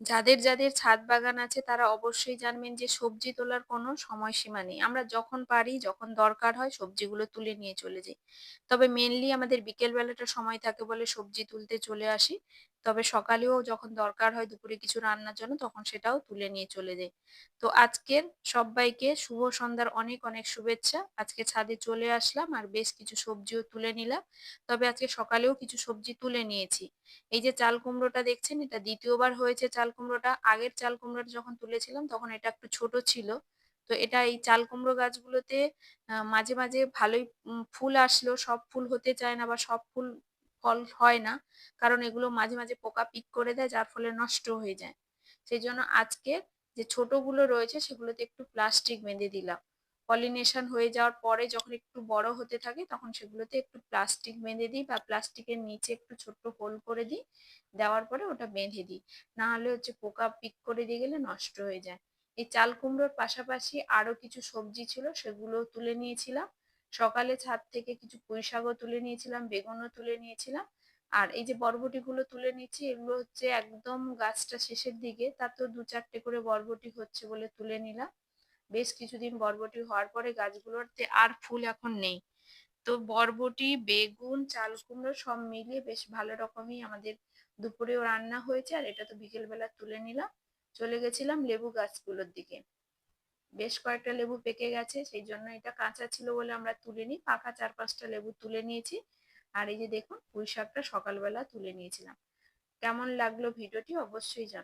যাদের যাদের ছাদ বাগান আছে তারা অবশ্যই জানবেন যে সবজি তোলার কোনো সময়সীমা নেই। আমরা যখন পারি, যখন দরকার হয় সবজিগুলো তুলে নিয়ে চলে যাই। তবে মেইনলি আমাদের বিকেল বেলাটা সময় থাকে বলে সবজি তুলতে চলে আসি। তবে সকালেও যখন দরকার হয় দুপুরে কিছু রান্নার জন্য তখন সেটাও তুলে নিয়ে চলে যাই। তো আজকের সব্বাইকে শুভ সন্ধ্যার অনেক, অনেক শুভেচ্ছা। আজকে ছাদে চলে আসলাম আর বেশ কিছু সবজিও তুলে নিলাম। তবে আজকে সকালেও কিছু সবজি তুলে নিয়েছি। এই যে চাল কুমড়োটা দেখছেন এটা ২য় বার হয়েছে চাল কুমড়োটা। আগের চাল কুমড়োটা যখন তুলেছিলাম তখন এটা একটু ছোট ছিল। তো এটা এই চাল কুমড়ো গাছগুলোতে মাঝে, মাঝে ভালোই ফুল আসলেও সব ফুল হতে চায় না বা সব ফুল ফল হয় না। কারণ এগুলো মাঝে, মাঝে পোকা পিক করে দেয় যার ফলে নষ্ট হয়ে যায়। সেইজন্য আজকে যে ছোটগুলো রয়েছে সেগুলোতে একটু প্লাস্টিক বেঁধে দিলাম। পলিনেশন হয়ে যাওয়ার পরে যখন একটু বড় হতে থাকে তখন সেগুলোতে একটু প্লাস্টিক বেঁধে দিই বা প্লাস্টিকের নিচে একটু ছোট্ট হোল করে দিই। দেওয়ার পরে ওটা বেঁধে দিই। না হলে হচ্ছে পোকা পিক করে দিয়ে গেলে নষ্ট হয়ে যায়। এই চাল কুমড়োর পাশাপাশি আরো কিছু সবজি ছিল সেগুলো তুলে নিয়েছিলাম। সকালে ছাদ থেকে কিছু পুঁই শাকও তুলে নিয়েছিলাম, বেগুনও তুলে নিয়েছিলাম। আর এই যে বরবটিগুলো তুলে নিচ্ছি এগুলো হচ্ছে একদম গাছটা শেষের দিকে তাতেও ২-৪টে করে বরবটি হচ্ছে বলে তুলে নিলাম। বেশ কিছুদিন বরবটি হওয়ার পরে গাছগুলোতে আর ফুল এখন নেই। তো বরবটি, বেগুন, চাল কুমড়ো সব মিলিয়ে বেশ ভালো রকমই আমাদের দুপুরেও রান্না হয়েছে। আর এটা তো বিকেল বেলা তুলে নিলাম। চলে গেছিলাম লেবু গাছগুলোর দিকে। বেশ কয়েকটা লেবু পেকে গেছে সেই জন্য এটা কাঁচা ছিল বলে আমরা তুলিনি। পাকা ৪-৫টা লেবু তুলে নিয়েছি। আর এই যে দেখুন পুঁই শাকটা সকালবেলা তুলে নিয়েছিলাম। কেমন লাগলো ভিডিওটি অবশ্যই জানাবেন।